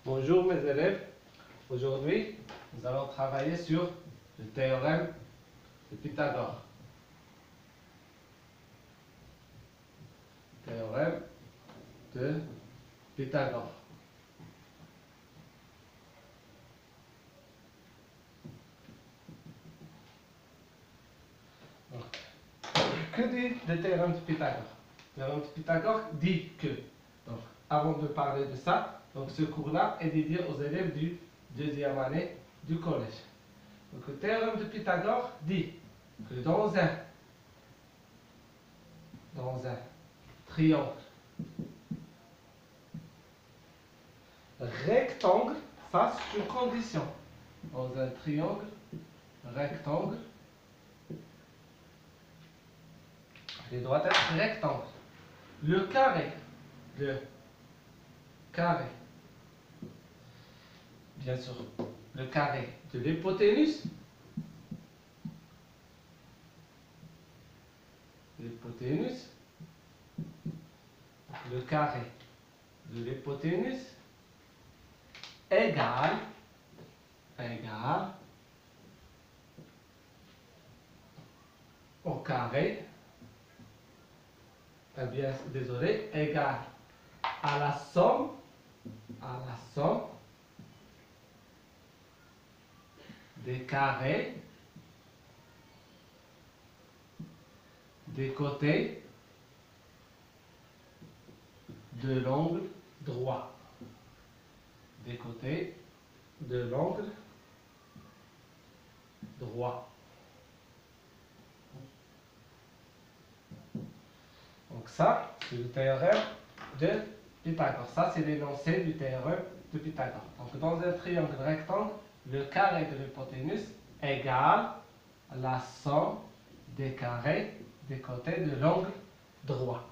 Bonjour mes élèves, aujourd'hui nous allons travailler sur le théorème de Pythagore. Théorème de Pythagore. Donc, que dit le théorème de Pythagore? Le théorème de Pythagore dit que, donc, avant de parler de ça, donc ce cours-là est dédié aux élèves du deuxième année du collège. Donc le théorème de Pythagore dit que dans un triangle rectangle, ça c'est une condition. Dans un triangle rectangle, il doit être rectangle. Le carré, bien sûr, le carré de l'hypoténuse, le carré de l'hypoténuse égale au carré, bien désolé, égale à la somme des carrés des côtés de l'angle droit. Des côtés de l'angle droit. Donc ça, c'est le théorème de Pythagore. Ça, c'est l'énoncé du théorème de Pythagore. Donc dans un triangle rectangle, le carré de l'hypoténuse égale la somme des carrés des côtés de l'angle droit.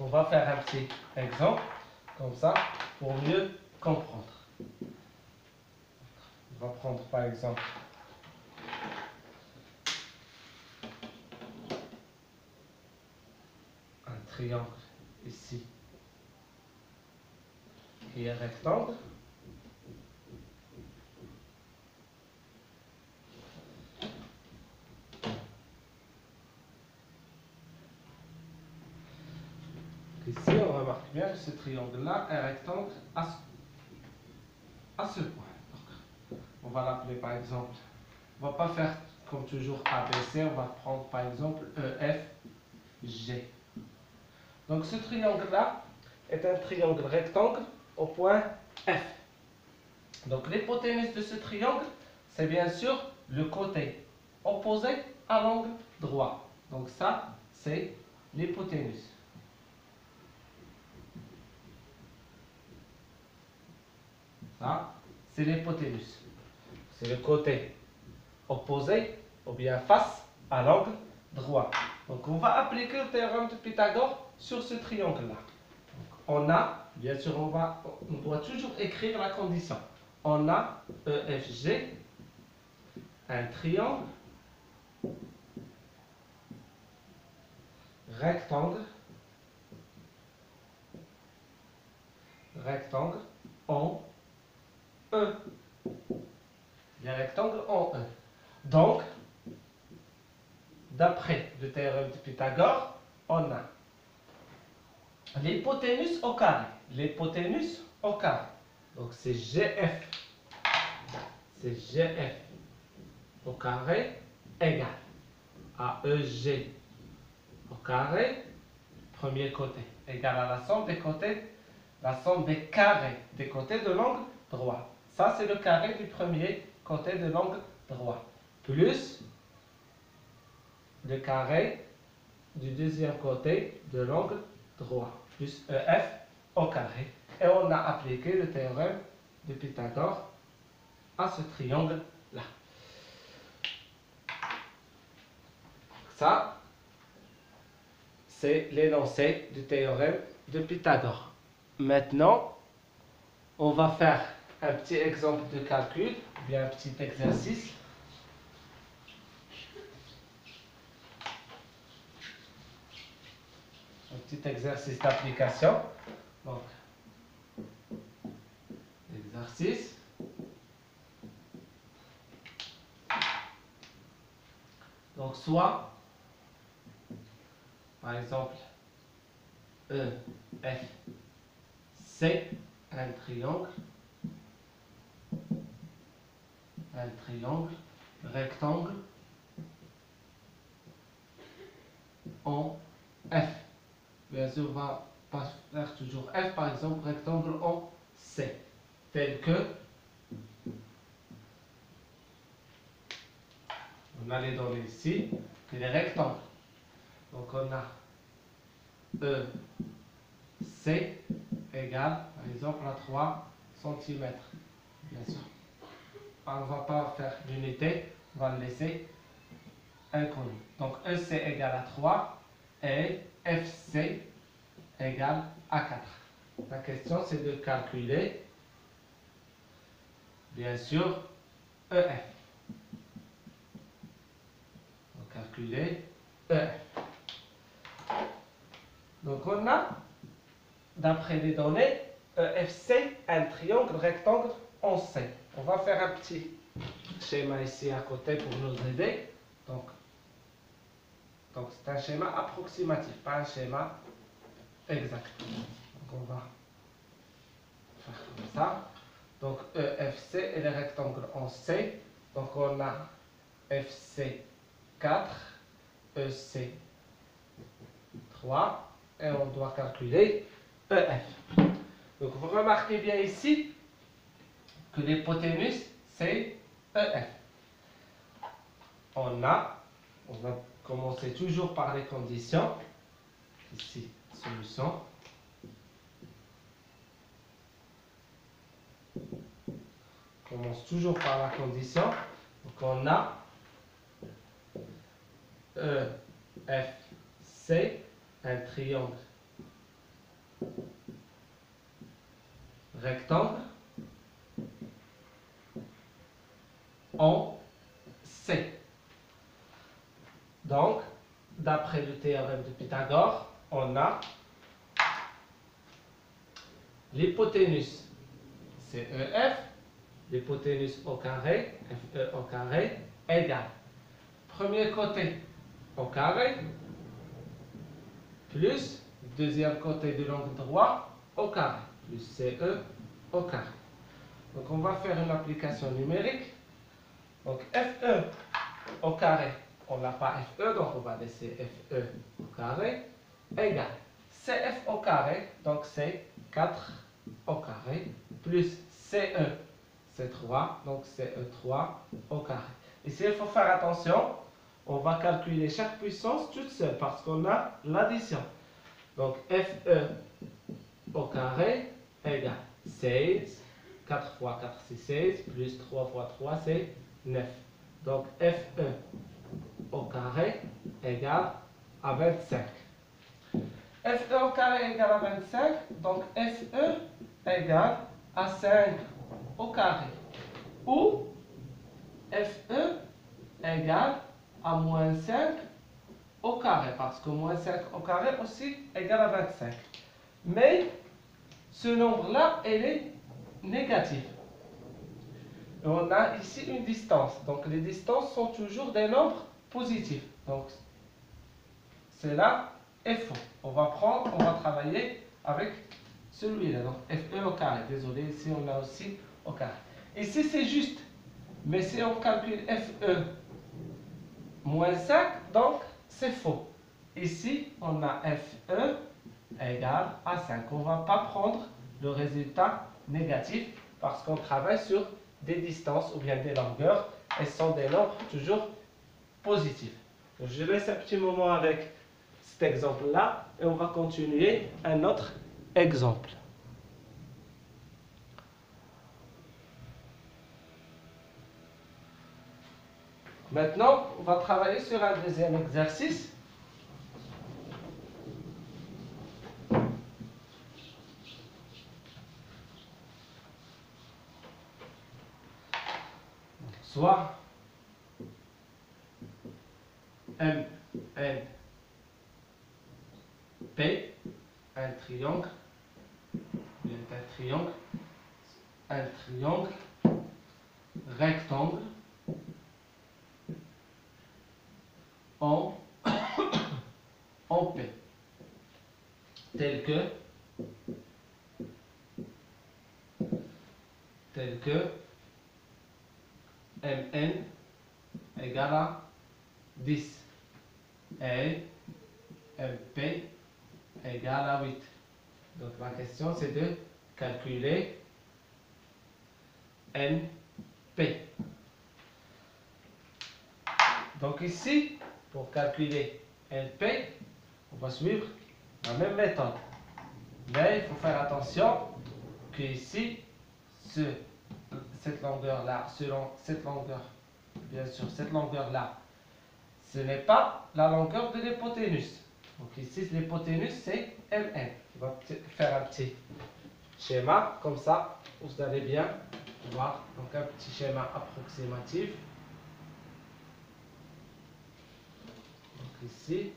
On va faire un petit exemple, comme ça, pour mieux comprendre. On va prendre par exemple un triangle ici qui est rectangle. Ici, on remarque bien que ce triangle-là est rectangle à ce point. Donc, on va l'appeler par exemple, on ne va pas faire comme toujours ABC, on va prendre par exemple EFG. Donc ce triangle-là est un triangle rectangle au point F. Donc l'hypoténuse de ce triangle, c'est bien sûr le côté opposé à l'angle droit. Donc ça, c'est l'hypoténuse. Ça, c'est l'hypoténuse. C'est le côté opposé ou bien face à l'angle droit. Donc on va appliquer le théorème de Pythagore sur ce triangle-là. On a, bien sûr, on doit toujours écrire la condition. On a EFG, un triangle rectangle en E. Il y a un rectangle en E. Donc, d'après le théorème de Pythagore, on a l'hypoténuse au carré. L'hypoténuse au carré. Donc c'est GF. C'est GF au carré égale à EG au carré, premier côté, égale à la somme des côtés, la somme des carrés des côtés de l'angle droit. Ça, c'est le carré du premier côté de l'angle droit. Plus le carré du deuxième côté de l'angle droit. Plus EF au carré. Et on a appliqué le théorème de Pythagore à ce triangle-là. Ça, c'est l'énoncé du théorème de Pythagore. Maintenant, on va faire un petit exemple de calcul, ou bien un petit exercice. Un petit exercice d'application. Donc, exercice. Donc, soit, par exemple, E, F, C, un triangle rectangle en F. Bien sûr, on va pas faire toujours F, par exemple, rectangle en C, tel que on a les données ici, que les rectangles. Donc on a E, C égale, par exemple, à 3 cm. Bien sûr, on ne va pas faire l'unité, on va le laisser inconnu. Donc EC égale à 3 et FC égale à 4. La question c'est de calculer, bien sûr, EF. Donc calculer EF. Donc on a, d'après les données, EFC, un triangle rectangle en C. On va faire un petit schéma ici à côté pour nous aider. Donc c'est un schéma approximatif, pas un schéma exact. Donc on va faire comme ça. Donc EFC et les rectangles en C. Donc on a FC 4, EC 3 et on doit calculer EF. Donc vous remarquez bien ici que l'hypoténuse c'est EF. On va commencer toujours par les conditions. Ici, solution. On commence toujours par la condition. Donc on a EFC, un triangle rectangle en C. Donc, d'après le théorème de Pythagore, on a l'hypoténuse, c'est EF, l'hypoténuse au carré, FE au carré, égale. Premier côté au carré, plus deuxième côté de l'angle droit au carré, plus CE au carré. Donc on va faire une application numérique. Donc FE au carré, on n'a pas FE, donc on va laisser FE au carré, égale CF au carré, donc c'est 4 au carré, plus CE, c'est 3, donc CE3 au carré. Ici, il faut faire attention, on va calculer chaque puissance toute seule parce qu'on a l'addition. Donc FE au carré égale 16, 4 fois 4 c'est 16, plus 3 fois 3 c'est 9. Donc FE au carré égale à 25. FE au carré égale à 25, donc FE égale à 5 au carré. Ou FE égale à moins 5 au carré, parce que moins 5 au carré aussi égale à 25. Mais ce nombre-là, elle est négatif. Et on a ici une distance. Donc les distances sont toujours des nombres positifs. Donc cela est faux. On va travailler avec celui-là. Donc FE au carré. Désolé, ici on a aussi au carré. Ici c'est juste. Mais si on calcule FE moins 5, donc c'est faux. Ici, on a FE égale à 5. On ne va pas prendre le résultat négatif parce qu'on travaille sur des distances ou bien des longueurs et ce sont des nombres toujours positifs. Donc, je laisse un petit moment avec cet exemple-là et on va continuer un autre exemple. Maintenant, on va travailler sur un deuxième exercice. Soit M, N, P, un triangle, un triangle rectangle en, en P, tel que MN égale à 10 et MP égale à 8. Donc la question c'est de calculer NP. Donc ici, pour calculer NP, on va suivre la même méthode. Mais il faut faire attention que ici, cette longueur-là, selon cette longueur, bien sûr, cette longueur-là, ce n'est pas la longueur de l'hypoténuse. Donc ici, l'hypoténuse, c'est MN. On va faire un petit schéma, comme ça, vous allez bien voir. Donc un petit schéma approximatif. Donc ici,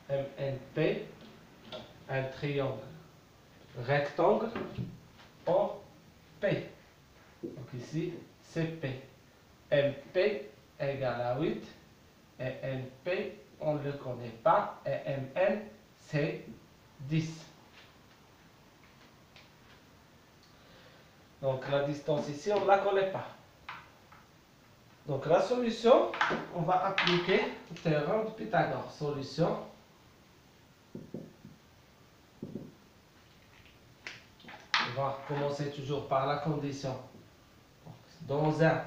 MNP, un triangle rectangle en P. Donc ici, c'est P. MP égale à 8 et NP, on ne le connaît pas, et MN, c'est 10. Donc la distance ici, on ne la connaît pas. Donc la solution, on va appliquer le théorème de Pythagore. Solution. On va commencer toujours par la condition. Dans un,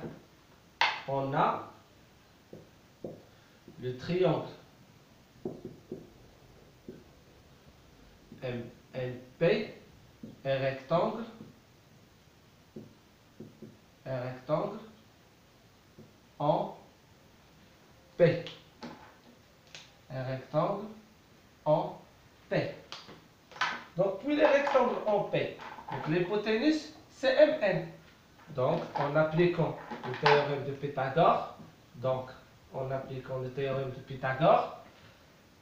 on a le triangle MNP et rectangle en P. Un rectangle en P. Donc, puis les rectangles en P. Donc, l'hypoténuse, c'est MN. Donc, en appliquant le théorème de Pythagore,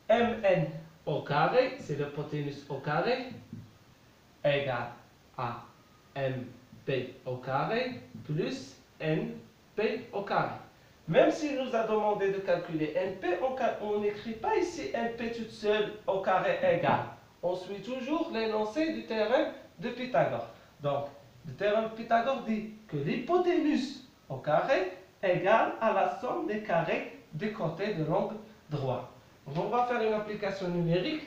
MN au carré, c'est l'hypoténuse au carré, égale à MP au carré plus NP au carré. Même s'il nous a demandé de calculer NP, on n'écrit pas ici NP toute seule au carré égal. On suit toujours l'énoncé du théorème de Pythagore. Donc, le théorème de Pythagore dit que l'hypoténuse au carré égale à la somme des carrés des côtés de l'angle droit. Donc, on va faire une application numérique.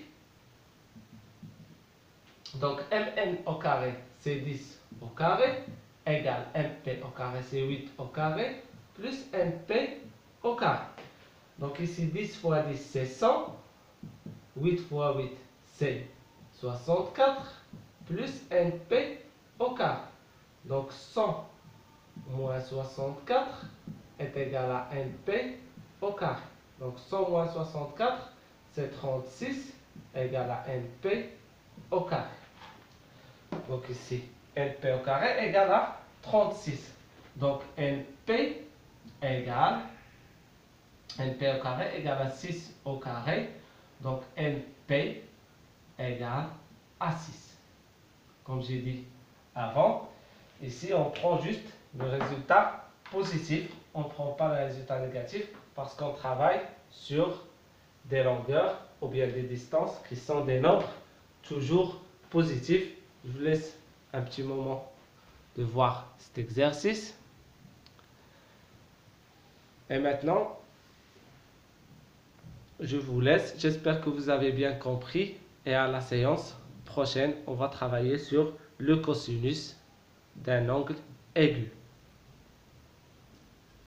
Donc, MN au carré, c'est 10 au carré, égale MP au carré, c'est 8 au carré, plus NP au carré. Donc ici, 10 fois 10, c'est 100. 8 fois 8, c'est 64, plus NP au carré. Donc 100 moins 64 est égal à NP au carré. Donc 100 moins 64, c'est 36, égal à NP au carré. Donc ici, NP au carré égale à 36. Donc NP égale au carré égale à 6 au carré. Donc NP égale à 6. Comme j'ai dit avant, ici on prend juste le résultat positif. On ne prend pas le résultat négatif parce qu'on travaille sur des longueurs ou bien des distances qui sont des nombres toujours positifs. Je vous laisse un petit moment de voir cet exercice. Et maintenant, je vous laisse. J'espère que vous avez bien compris. Et à la séance prochaine, on va travailler sur le cosinus d'un angle aigu.